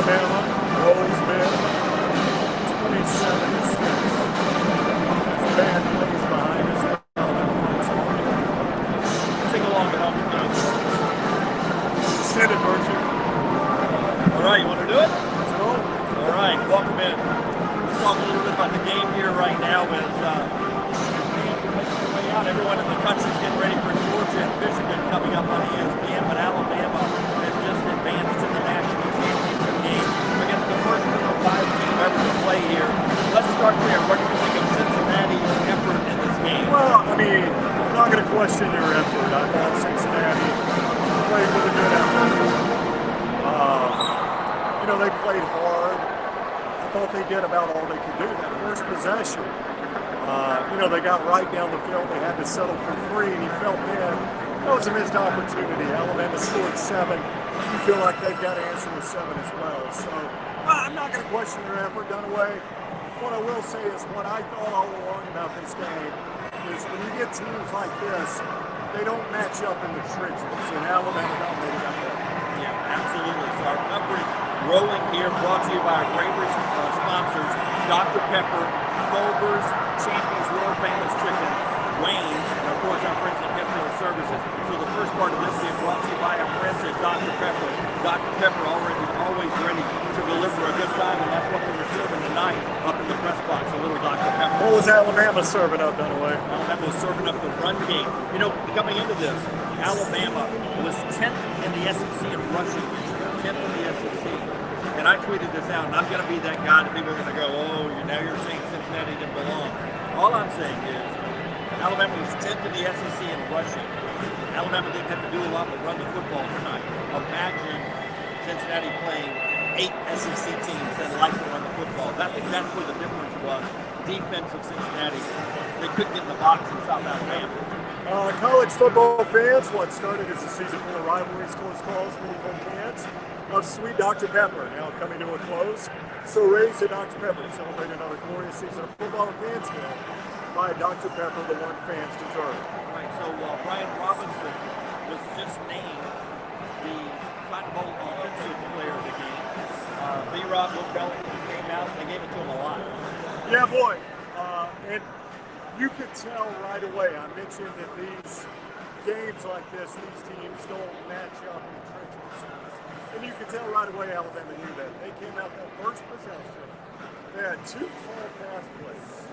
Alabama rolls mid 27-6. There's bad plays behind us. Sing along to help me. Extended version. All right, you want to do it? Let's go. All right, welcome in. Let's talk a little bit about the game here right now as making their way out. Everyone in the country is getting ready for Georgia and Michigan coming up on ESPN, but Alabama has just advanced to the national championship game against the first of the 5 team ever to play here. Let's start there. What do you think of Cincinnati's effort in this game? Well, I mean, I'm not going to question their effort. I thought Cincinnati played with a good effort. They played hard. I thought they did about all they could do. That first possession, they got right down the field. They had to settle for 3, and he felt in. That was a missed opportunity. Alabama scored 7. You feel like they've got to answer with 7 as well. So I'm not going to question their effort. Dunaway. What I will say is what I thought all along about this game is when you get teams like this, they don't match up in the trenches, and Alabama dominated out there. Yeah, absolutely. So our coverage rolling here, brought to you by our great sponsors, Dr. Pepper, Culver's, Champions World Famous Chicken, Wayne's, and of course our friends at Hemphill Services. So the first part of this game brought to you by our friends at Dr. Pepper. Dr. Pepper always ready to deliver a good time, and that's what we were serving tonight up in the press box, a little Dr. Pepper. What was Alabama serving up, Dunaway? Alabama was serving up the run game. Coming into this, Alabama was 10th in the SEC in rushing, 10th in the SEC. And I tweeted this out, and I'm going to be that guy that people are going to go, now you're saying Cincinnati didn't belong. All I'm saying is Alabama was 10th in the SEC in rushing. Alabama didn't have to do a lot but run the football tonight. Imagine Cincinnati playing 8 SEC teams that like to run the football. I think that's where the difference was. Defense of Cincinnati, they couldn't get in the box in South Alabama. College football fans, what started as a season full of rivalries, close calls, many home fans of sweet Dr. Pepper now coming to a close. So raise to Dr. Pepper to celebrate another glorious season of football in Fansville by Dr. Pepper, the one fans deserve. All right, so Brian Robinson was just named the Cotton Bowl Offensive Player of the game. B-Rob came out, they gave it to him a lot. Yeah, boy. And you could tell right away, I mentioned that these games like this, these teams don't match up in the trenches. And you could tell right away Alabama knew that. They came out that first possession. They had 2 small pass plays.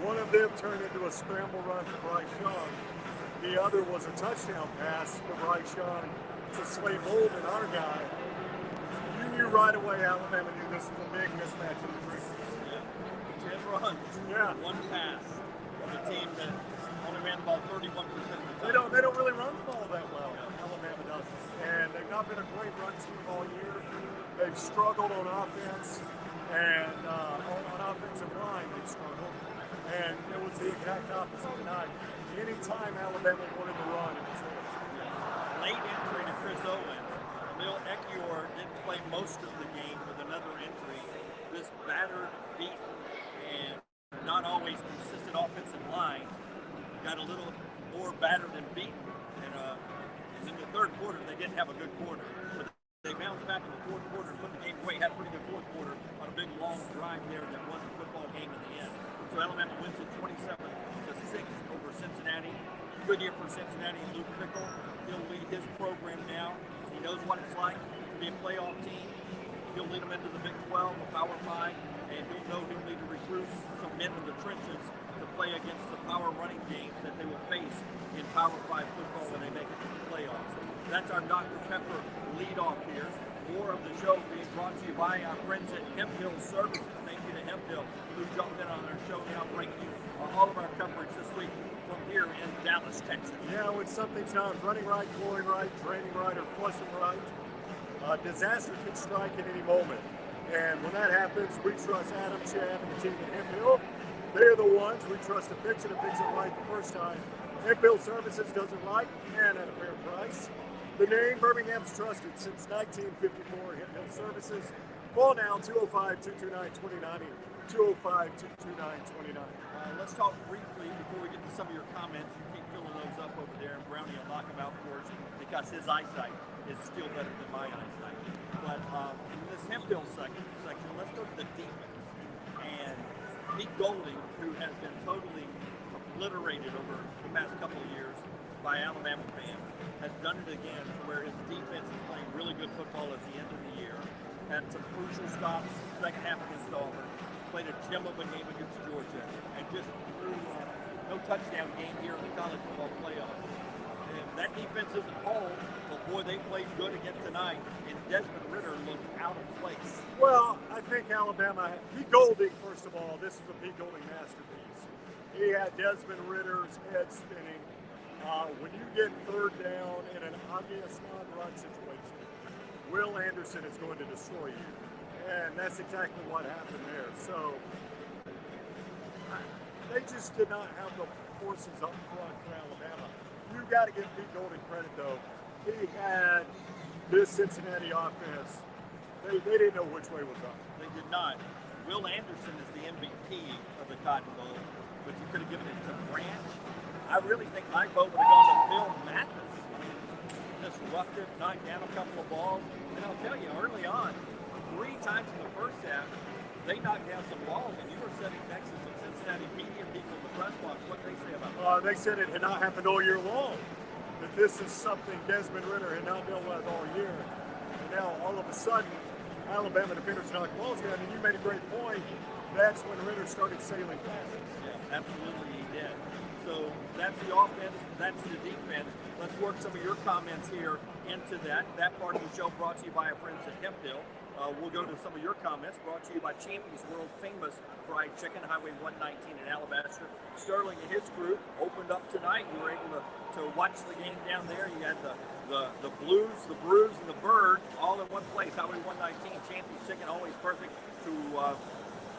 One of them turned into a scramble run for Bryce Young. The other was a touchdown pass for Bryce Young to Slade Bolden, our guy. You knew right away Alabama knew this was a big mismatch in the trenches. 10 runs, one pass. A team that only ran the ball 31% of the time. They don't really run the ball that well. Alabama doesn't. And they've not been a great run team all year. They've struggled on offense, and on offensive line they've struggled. And it was the exact opposite tonight. Anytime Alabama wanted to run, it was theirs. Late entry to Chris Owens. Emil Ekiyor didn't play most of the game with another injury. This battered, beaten, and not always consistent offensive line got a little more battered and beaten. And in the third quarter, they didn't have a good quarter. But they bounced back in the fourth quarter and put the game away. Had a pretty good fourth quarter on a big long drive there that won the football game in the end. So Alabama wins it 27-6 over Cincinnati. Good year for Cincinnati. Luke Fickell, he'll lead his program now. He knows what it's like to be a playoff team. He'll lead them into the Big 12, the Power 5, and he'll know he'll need to recruit some men in the trenches to play against the power running games that they will face in Power 5 football when they make it to the playoffs. That's our Dr. Pepper leadoff here. More of the show being brought to you by our friends at Hemphill Services. Thank you to Hemphill, who jumped in on our show now, bringing you all of our coverage this week from here in Dallas, Texas. Yeah, when something's not running right, flowing right, draining right, or flushing right, disaster can strike at any moment. And when that happens, we trust Adam, Chad, and the team at Hemphill. They're the ones we trust to fix it and fix it right the first time. Hemphill Services does it right and at a fair price. The name Birmingham's trusted since 1954. Hemphill Services. Call now 205-229-2090. 205-229-2090. Let's talk briefly before we get to some of your comments. You keep filling those up over there, and Brownie will knock them out for us because his eyesight is still better than my eyesight. But in this Hemphill section. Let's go to the defense. And Pete Golding, who has been totally obliterated over the past couple of years by Alabama fans, has done it again where his defense is playing really good football at the end of the year. Had some crucial stops, second half against Auburn, played a gem of a game against Georgia, and just threw no touchdown game here in the college football playoffs. And that defense isn't home, but boy, they played good again tonight, and Desmond Ritter looked out of place. Well, I think Alabama, Pete Golding, first of all, this is a Pete Golding masterpiece. He had Desmond Ritter's head spinning. When you get third down in an obvious non-run situation, Will Anderson is going to destroy you. And that's exactly what happened there. So they just did not have the forces up front for Alabama. You got to give Pete Golding credit, though. He had this Cincinnati offense. They didn't know which way was up. They did not. Will Anderson is the MVP of the Cotton Bowl, but you could have given it to Branch. I really think my vote would have gone to Bill Mathis. I mean, disruptive, knocked down a couple of balls. And I'll tell you, early on, 3 times in the first half, they knocked down some balls, and you were sitting next to some Cincinnati media people in the press box. What did they say about that? They said it had not happened all year long. That this is something Desmond Ritter had not dealt with all year. And now, all of a sudden, Alabama defenders knocked balls down, and you made a great point. That's when Ritter started sailing past. Yeah, absolutely he did. So that's the offense, that's the defense. Let's work some of your comments here into that. That part of the show brought to you by our friends at Hemphill. We'll go to some of your comments brought to you by Champion's World Famous Fried Chicken, Highway 119 in Alabaster. Sterling and his group opened up tonight. You were able to watch the game down there. You had the Blues, the Brews, and the Bird all in one place. Highway 119, Champion's Chicken, always perfect to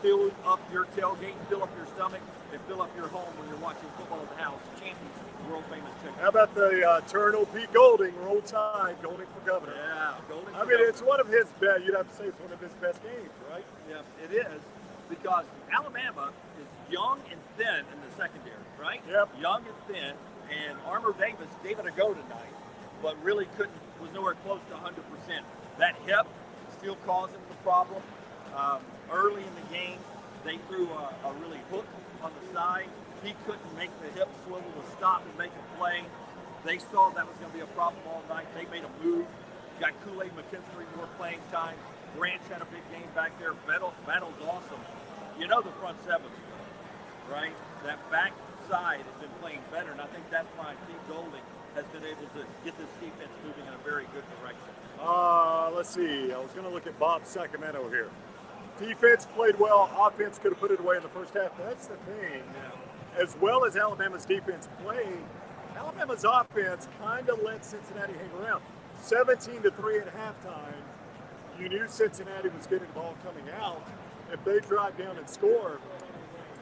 fill up your tailgate, fill up your stomach, and fill up your home when you're watching football at the house. Champion's World Famous Chicken. How about the Eternal Pete Golding, roll tide, Golding for governor? Yeah, Golding for I mean, governor. it's one of his best, you'd have to say it's one of his best games, right? Yeah, it is, because Alabama is young and thin in the secondary, right? Yep. Young and thin, and Armour Davis gave it a go tonight, but really was nowhere close to 100%. That hip still causing the problem. Early in the game, they threw a really hook on the side. He couldn't make the hip swivel to stop and make a play. They saw that was going to be a problem all night. They made a move. Got Kool-Aid McKinstry more playing time. Branch had a big game back there. Battle's awesome. You know the front seven, right? That back side has been playing better, and I think that's why Pete Golding has been able to get this defense moving in a very good direction. Let's see. I was going to look at Bob Sacramento here. Defense played well. Offense could have put it away in the first half. That's the thing. Yeah. As well as Alabama's defense played, Alabama's offense kind of let Cincinnati hang around. 17-3 at halftime. You knew Cincinnati was getting the ball coming out. If they drive down and score,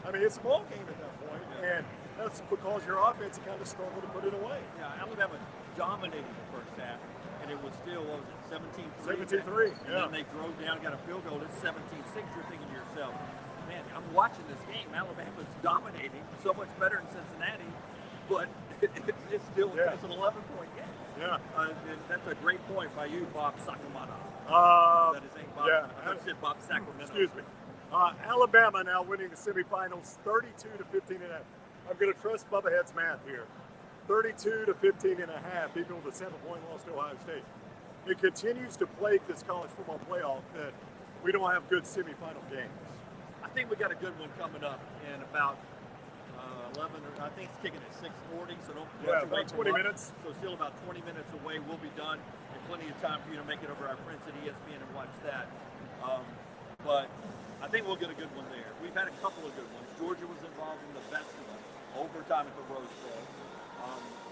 I mean, it's a ball game at that point. And that's because your offense kind of struggled to put it away. Yeah, Alabama dominated the first half, and it was still, what was it, 17-3? 17-3, And yeah. then they drove down, got a field goal. It's 17-6. You're thinking to yourself, man, I'm watching this game. Alabama's dominating, so much better in Cincinnati, but it's still it's an 11-point game. Yeah. And that's a great point by you, Bob Sacramento. That is ain't Bob. Yeah. I said Bob Sacramento. Excuse me. Alabama now winning the semifinals 32-15 and a half. I'm going to trust Bubba Head's math here. 32-15 and a half, even with a 7-point loss to Ohio State. It continues to plague this college football playoff that we don't have good semifinal games. I think we got a good one coming up in about 11, or I think it's kicking at 6:40, so don't rush away about from 20 us. minutes. So still about 20 minutes away. We'll be done, and plenty of time for you to make it over our friends at ESPN and watch that. But I think we'll get a good one there. We've had a couple of good ones. Georgia was involved in the best of them, overtime at the Rose Bowl.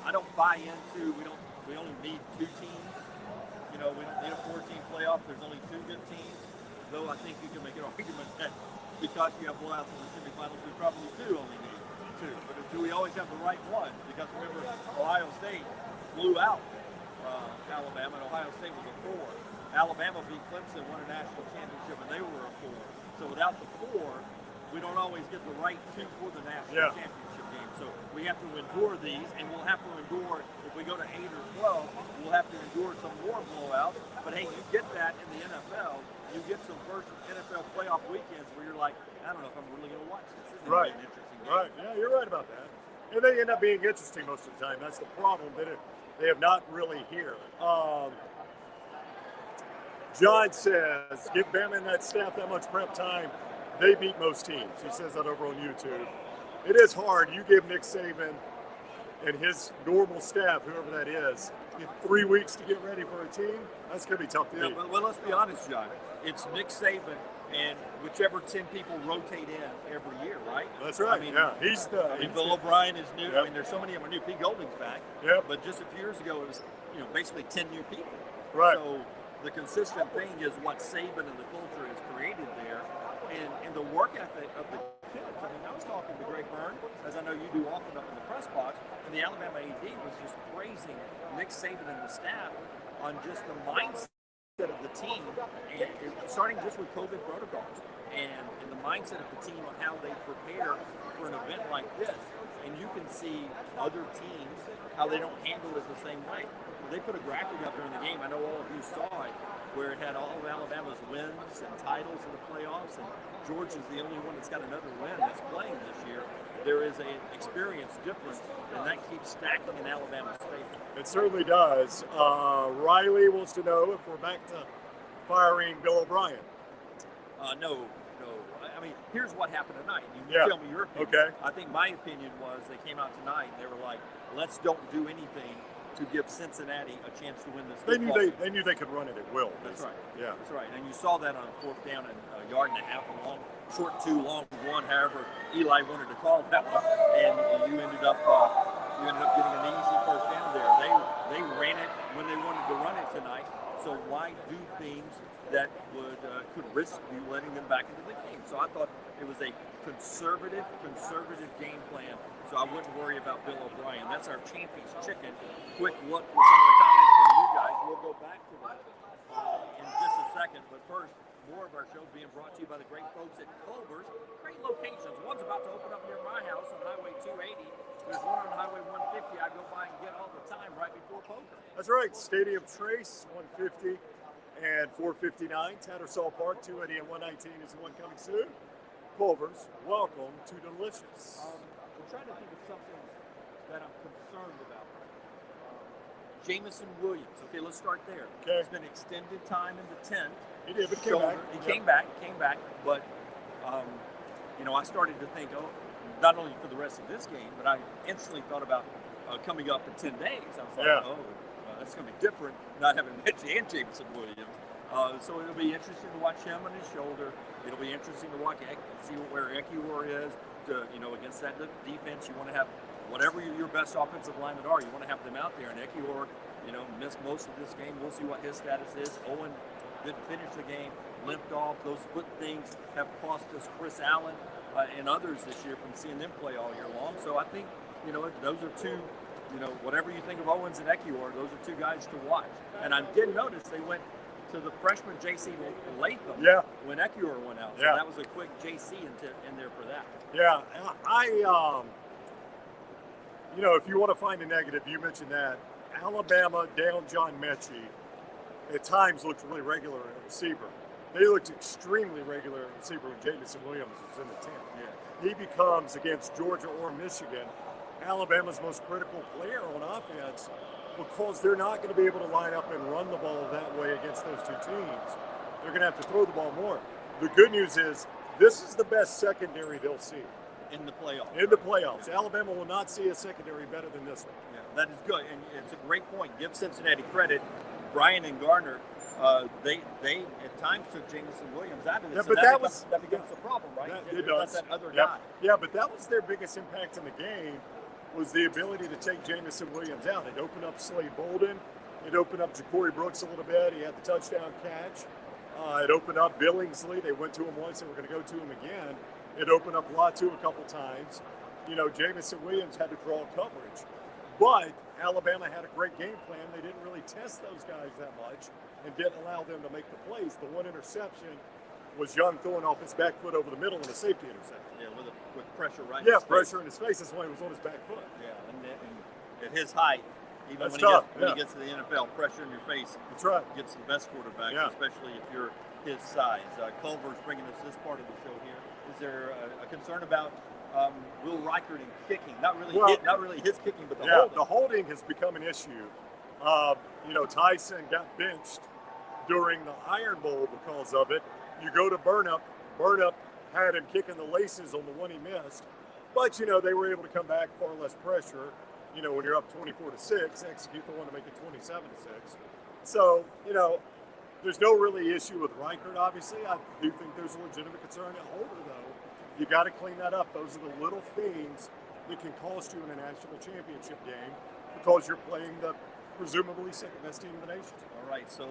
I don't buy into we only need 2 teams. You know, we don't need a 4-team playoff. There's only 2 good teams. Though I think you can make an argument that because you have blowouts in the semifinals, we probably do only need 2. But do we always have the right one? Because remember, Ohio State blew out Alabama, and Ohio State was a 4. Alabama beat Clemson, won a national championship, and they were a 4. So without the 4, we don't always get the right 2 for the national championship game. So we have to endure these, and we'll have to endure, if we go to 8 or 12, we'll have to endure some more blowouts. But hey, you get that in the NFL, you get some first NFL playoff weekends where you're like, I don't know if I'm really going to watch this. This is Right. an interesting game. Right. Yeah, you're right about that. And they end up being interesting most of the time. That's the problem. They have not really here. John says, give Bama and that staff that much prep time. They beat most teams. He says that over on YouTube. It is hard. You give Nick Saban and his normal staff, whoever that is, 3 weeks to get ready for a team. That's going to be tough to Yeah, beat. well, let's be honest, John. It's Nick Saban and whichever 10 people rotate in every year, right? That's right. I mean, yeah, Bill O'Brien is new. Yep. I mean, there's so many of them are new. Pete Golding's back. Yep. But just a few years ago, it was basically 10 new people. Right. So the consistent thing is what Saban and the culture has created there, and the work ethic of the kids. I mean, I was talking to Greg Byrne, as I know you do often up in the press box, and the Alabama AD was just praising Nick Saban and the staff on just the mindset of the team, and starting just with COVID protocols, and the mindset of the team on how they prepare for an event like this. And you can see other teams, how they don't handle it the same way. They put a graphic up during the game, I know all of you saw it, where it had all of Alabama's wins and titles in the playoffs, and Georgia's the only one that's got another win that's playing this year. There is an experience difference, and that keeps stacking in Alabama's favor. It certainly does. Riley wants to know if we're back to firing Bill O'Brien. No. I mean, here's what happened tonight. You Yeah. tell me your opinion. Okay. I think my opinion was they came out tonight and they were like, let's don't do anything to give Cincinnati a chance to win this. They football game. knew they could run it at will. That's right. Yeah. That's right. And you saw that on fourth down and a yard and a half, a long, short two, long one. However, Eli wanted to call that one, and you ended up getting an easy first down there. They ran it when they wanted to run it tonight. So why do things that could risk you letting them back into the game? So I thought it was a conservative game plan. So I wouldn't worry about Bill O'Brien. That's our champion's chicken. Quick look with some of the comments from you guys. We'll go back to that in just a second. But first, more of our show being brought to you by the great folks at Culver's. Great locations. One's about to open up near my house on Highway 280. There's one on Highway 150 I go by and get all the time right before poker. That's right. Stadium Trace, 150 and 459. Tattersall Park, 280 and 119 is the one coming soon. Culver's, welcome to Delicious. I'm trying to think of something that I'm concerned about. Jamison Williams. Okay, let's start there. Okay. It's been extended time in the tent. He did, but He came back. But, I started to think, not only for the rest of this game, but I instantly thought about coming up in 10 days. I was like, that's going to be different not having Mitchie and Jamison Williams. So it'll be interesting to watch him on his shoulder. It'll be interesting to see where Ekiyor is. Against that defense, you want to have whatever your best offensive linemen are. You want to have them out there. And Ekiyor, missed most of this game. We'll see what his status is. Owen didn't finish the game, limped off. Those foot things have cost us Chris Allen and others this year from seeing them play all year long. So I think, those are two, whatever you think of Owens and Ekiyor, those are two guys to watch. And I did notice they went to the freshman J.C. Latham when Ekiyor went out. So that was a quick J.C. in there for that. Yeah, if you want to find a negative, you mentioned that. Alabama down John Mechie at times looked really regular at receiver. They looked extremely regular at receiver when Jamison Williams was in the tent. Yeah. He becomes, against Georgia or Michigan, Alabama's most critical player on offense because they're not going to be able to line up and run the ball that way against those two teams. They're going to have to throw the ball more. The good news is this is the best secondary they'll see. In the playoffs. In the playoffs. Alabama will not see a secondary better than this one. Yeah, that is good, and it's a great point. Give Cincinnati credit. Brian and Garner, they at times took Jamison Williams out of this. Yeah, but that becomes the problem, right? It does. That other Yeah. guy. Yeah, but that was their biggest impact in the game, was the ability to take Jamison Williams out. It opened up Slade Bolden. It opened up Ja'Cory Brooks a little bit. He had the touchdown catch. It opened up Billingsley. They went to him once and were going to go to him again. It opened up Latu a couple times. Jamison Williams had to draw coverage. But Alabama had a great game plan. They didn't really test those guys that much and didn't allow them to make the plays. The one interception was Young throwing off his back foot over the middle and a safety interception. Yeah, with pressure right. Yeah, pressure in his face. That's why he was on his back foot. Yeah, and at his height, Even That's when tough. when he gets to the NFL, pressure in your face. That's right. Gets the best quarterbacks, Yeah. especially if you're his size. Culver's bringing us this part of the show here. Is there a concern about Will Reichert in kicking? Not really his kicking, but the holding. The holding has become an issue. Tyson got benched during the Iron Bowl because of it. You go to Burnup had him kicking the laces on the one he missed, but they were able to come back far less pressure. When you're up 24-6, execute the one to make it 27-6. So there's no really issue with Reichert. Obviously, I do think there's a legitimate concern at holder though. You got to clean that up. Those are the little things that can cost you in a national championship game because you're playing the presumably second best team in the nation. All right, so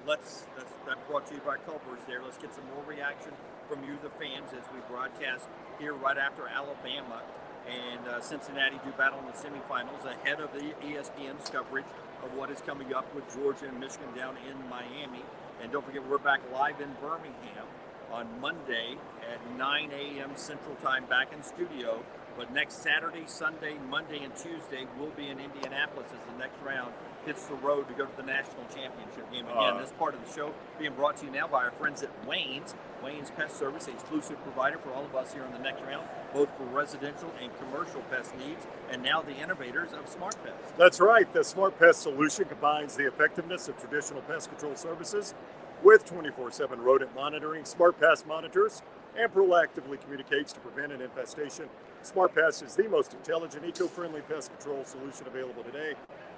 that brought to you by Culver's there. Let's get some more reaction from you, the fans, as we broadcast here right after Alabama and Cincinnati do battle in the semifinals ahead of the ESPN's coverage of what is coming up with Georgia and Michigan down in Miami. And don't forget, we're back live in Birmingham on Monday at 9 a.m. Central Time, back in studio. But next Saturday, Sunday, Monday, and Tuesday, we'll be in Indianapolis as the next round hits the road to go to the national championship game. Again, this part of the show being brought to you now by our friends at Wayne's. Wayne's Pest Service, an exclusive provider for all of us here in the next round, both for residential and commercial pest needs, and now the innovators of Smart Pest. That's right. The Smart Pest solution combines the effectiveness of traditional pest control services with 24/7 rodent monitoring. Smart Pest monitors and proactively communicates to prevent an infestation. Smart Pest is the most intelligent, eco-friendly pest control solution available today.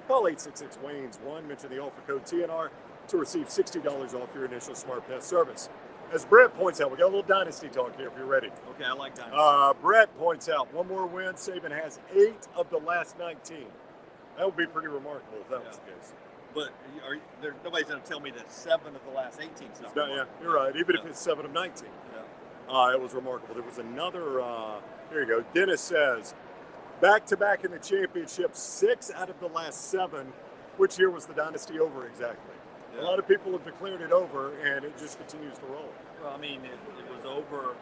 Call 866-WAYNES1, mention the offer code TNR to receive $60 off your initial Smart Pest service. As Brett points out, we got a little Dynasty talk here if you're ready. Okay, I like Dynasty. Brett points out, one more win. Saban has 8 of the last 19. That would be pretty remarkable if that was the case. But nobody's going to tell me that 7 of the last 18 is not Yeah, you're right. Even if it's 7 of 19. It was remarkable. There was another, here you go. Dennis says, back-to-back in the championship, 6 out of the last 7. Which year was the Dynasty over exactly? A lot of people have declared it over, and it just continues to roll. Well, I mean, it was over.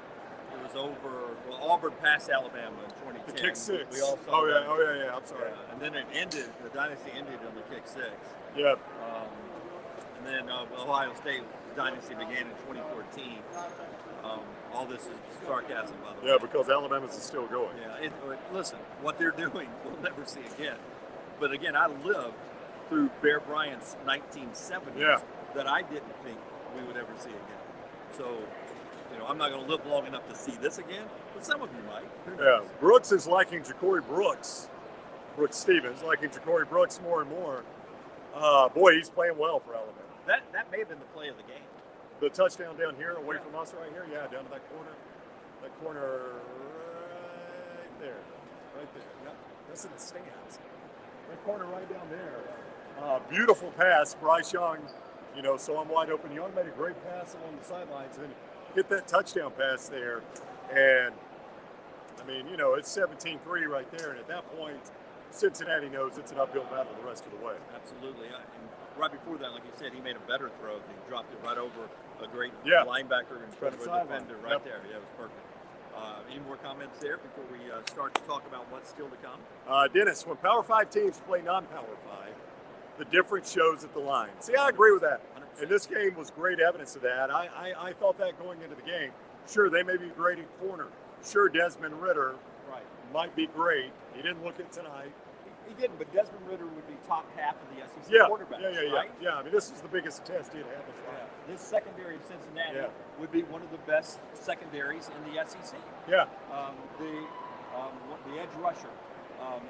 Well, Auburn passed Alabama in 2010. The kick 6. We all saw that. Yeah. I'm sorry. And then it ended. The Dynasty ended on the kick 6. Yeah. And then Ohio State Dynasty began in 2014. All this is sarcasm, by the way. Yeah, because Alabama's is still going. Yeah. Listen, what they're doing, we'll never see again. But again, I lived through Bear Bryant's 1970s that I didn't think we would ever see again. So, I'm not going to live long enough to see this again, but some of you might. Yeah, Brooks is liking Ja'Cory Brooks. Brooks Stevens liking Ja'Cory Brooks more and more. Boy, he's playing well for Alabama. That may have been the play of the game. The touchdown down here, away from us right here, down to that corner. That corner right there. Yep, that's in the stands. That corner right down there. Beautiful pass, Bryce Young. So I'm wide open. Young made a great pass along the sidelines and hit that touchdown pass there. And, I mean, it's 17-3 right there. And at that point, Cincinnati knows it's an uphill battle the rest of the way. Absolutely. And right before that, like you said, he made a better throw. He dropped it right over a great linebacker in front of a defender right there. Yeah, it was perfect. Any more comments there before we start to talk about what's still to come? Dennis, when Power 5 teams play non-Power 5, the difference shows at the line. See, I agree with that. 100%. And this game was great evidence of that. I thought that going into the game. Sure, they may be great at corner. Sure, Desmond Ridder might be great. He didn't look it tonight. He didn't, but Desmond Ridder would be top half of the SEC quarterbacks, right? Yeah, I mean, this is the biggest test he'd have this year. This secondary of Cincinnati would be one of the best secondaries in the SEC. Yeah. The edge rusher,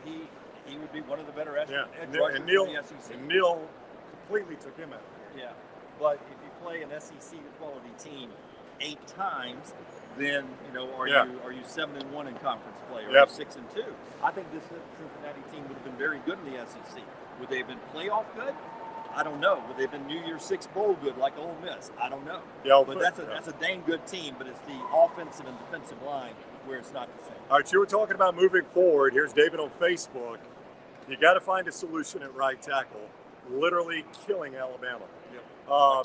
he would be one of the better edge rushers in the SEC. And Neal completely took him out. Yeah, but if you play an SEC quality team 8 times, then are you 7-1 in conference play, or are you 6-2? I think this Cincinnati team would have been very good in the SEC. Would they have been playoff good? I don't know. Would they have been New Year's Six bowl good like Ole Miss? I don't know. But that's a dang good team. But it's the offensive and defensive line where it's not the same. All right, you were talking about moving forward. Here's David on Facebook. You got to find a solution at right tackle. Literally killing Alabama.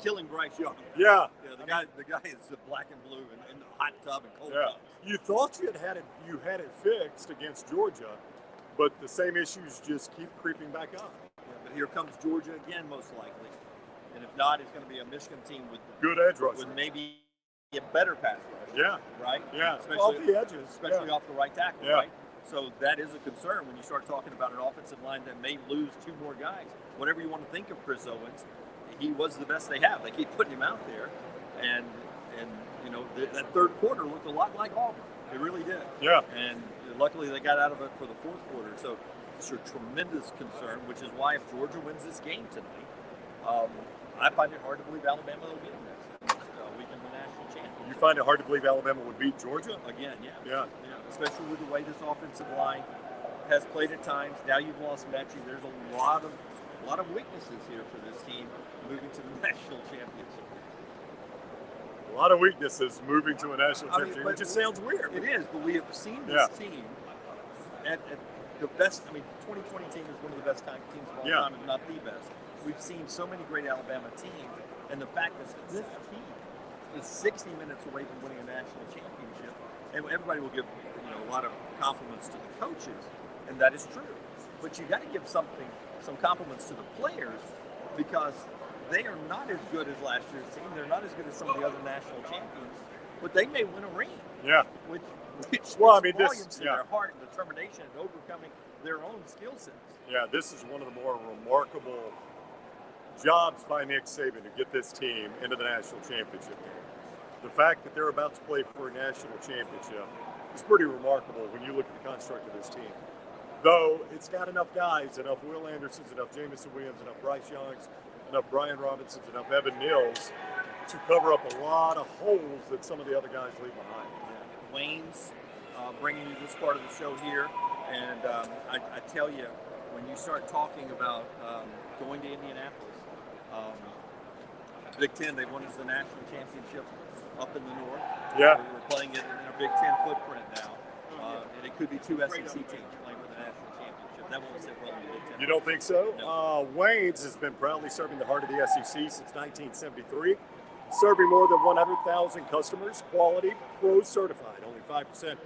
Killing Bryce Young. Yeah. The guy is black and blue in the hot tub and cold tub. You thought you had it fixed against Georgia, but the same issues just keep creeping back up. Yeah, but here comes Georgia again, most likely. And if not, it's going to be a Michigan team with Good edge rusher. with maybe a better pass rush. Yeah. Right? Yeah. Especially Off the edges. especially Yeah. off the right tackle, Yeah. right? So that is a concern when you start talking about an offensive line that may lose 2 more guys. Whatever you want to think of Chris Owens, he was the best they have. They keep putting him out there, and you know that third quarter looked a lot like Auburn. It really did. Yeah. And luckily they got out of it for the fourth quarter. So it's a tremendous concern, which is why if Georgia wins this game tonight, I find it hard to believe Alabama will beat them next weekend, the national champion. You find it hard to believe Alabama would beat Georgia? Again, yeah. Yeah. Especially with the way this offensive line has played at times. Now you've lost Mechie. There's a lot of weaknesses here for this team moving to the national championship. A lot of weaknesses moving to a national I mean, championship. but It just sounds weird. It is, but we have seen this team at the best. I mean, the 2020 team is one of the best teams of all time, if not the best. We've seen so many great Alabama teams, and the fact that this team is 60 minutes away from winning a national championship, and everybody will give a lot of compliments to the coaches, and that is true. But you got to give some compliments to the players, because they are not as good as last year's team. They're not as good as some of the other national champions, but they may win a ring. Yeah. Which well, I mean, volumes to their heart and determination and overcoming their own skill sets. Yeah, this is one of the more remarkable jobs by Nick Saban to get this team into the national championship game. The fact that they're about to play for a national championship is pretty remarkable when you look at the construct of this team. Though it's got enough guys, enough Will Andersons, enough Jamison Williams, enough Bryce Youngs, enough Brian Robinsons, enough Evan Mills to cover up a lot of holes that some of the other guys leave behind. Yeah. Wayne's bringing you this part of the show here, and I tell you, when you start talking about going to Indianapolis, Big Ten, they won us the national championship up in the north. Yeah. We're playing it in a Big Ten footprint now, and it could be 2 SEC teams playing for the national championship. That won't sit well in the Big Ten. You don't think so? No. Wayne's has been proudly serving the heart of the SEC since 1973, serving more than 100,000 customers, quality, pro certified. Only 5% of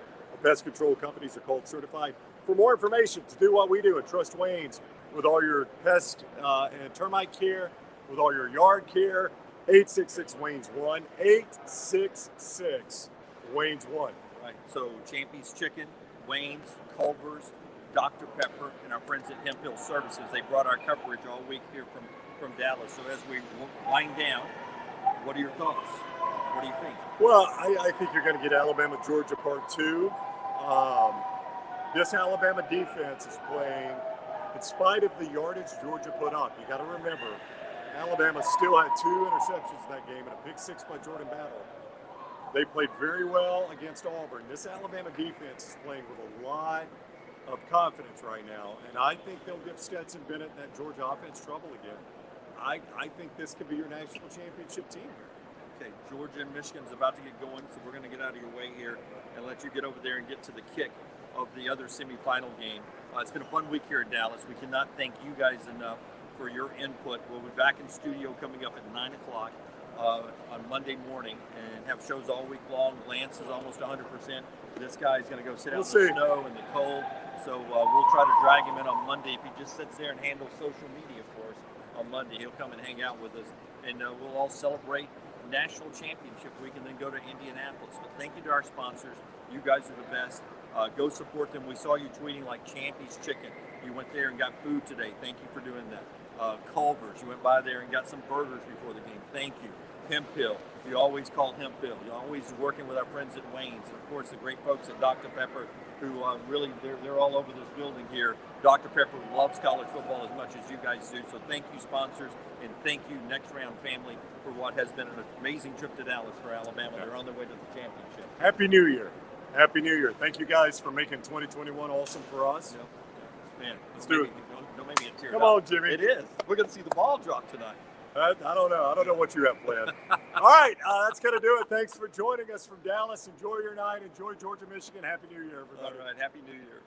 pest control companies are called certified. For more information to do what we do and trust Wayne's with all your pest and termite care, with all your yard care, 866 Wayne's 1, 866 Wayne's 1. Right. So Champy's Chicken, Wayne's, Culver's, Dr. Pepper, and our friends at Hemphill Services. They brought our coverage all week here from Dallas. So as we wind down, what are your thoughts? What do you think? Well, I think you're going to get Alabama, Georgia Part 2. This Alabama defense is playing, in spite of the yardage Georgia put up. You got to remember, Alabama still had 2 interceptions in that game and a pick 6 by Jordan Battle. They played very well against Auburn. This Alabama defense is playing with a lot of confidence right now, and I think they'll give Stetson Bennett and that Georgia offense trouble again. I think this could be your national championship team here. Okay, Georgia and Michigan's about to get going, so we're going to get out of your way here and let you get over there and get to the kick of the other semifinal game. It's been a fun week here in Dallas. We cannot thank you guys enough for your input. We'll be back in studio coming up at 9 o'clock on Monday morning and have shows all week long. Lance is almost 100%. This guy's going to go sit out in the snow and the cold, so we'll try to drag him in on Monday. If he just sits there and handles social media for us on Monday, he'll come and hang out with us, and we'll all celebrate National Championship Week and then go to Indianapolis. But thank you to our sponsors. You guys are the best. Go support them. We saw you tweeting like Champy's Chicken. You went there and got food today. Thank you for doing that. Culver's, you went by there and got some burgers before the game. Thank you. Hemphill, you always call Hemphill. You're always working with our friends at Wayne's. And of course, the great folks at Dr. Pepper, who really, they're all over this building here. Dr. Pepper loves college football as much as you guys do. So thank you, sponsors, and thank you, Next Round family, for what has been an amazing trip to Dallas for Alabama. They're on their way to the championship. Happy New Year. Happy New Year. Thank you guys for making 2021 awesome for us. Yep. Man, let's do it. Don't make me a tear. Come on, Jimmy. It is. We're going to see the ball drop tonight. I don't know. I don't know what you have planned. All right. That's going to do it. Thanks for joining us from Dallas. Enjoy your night. Enjoy Georgia, Michigan. Happy New Year, everybody. All right. Happy New Year.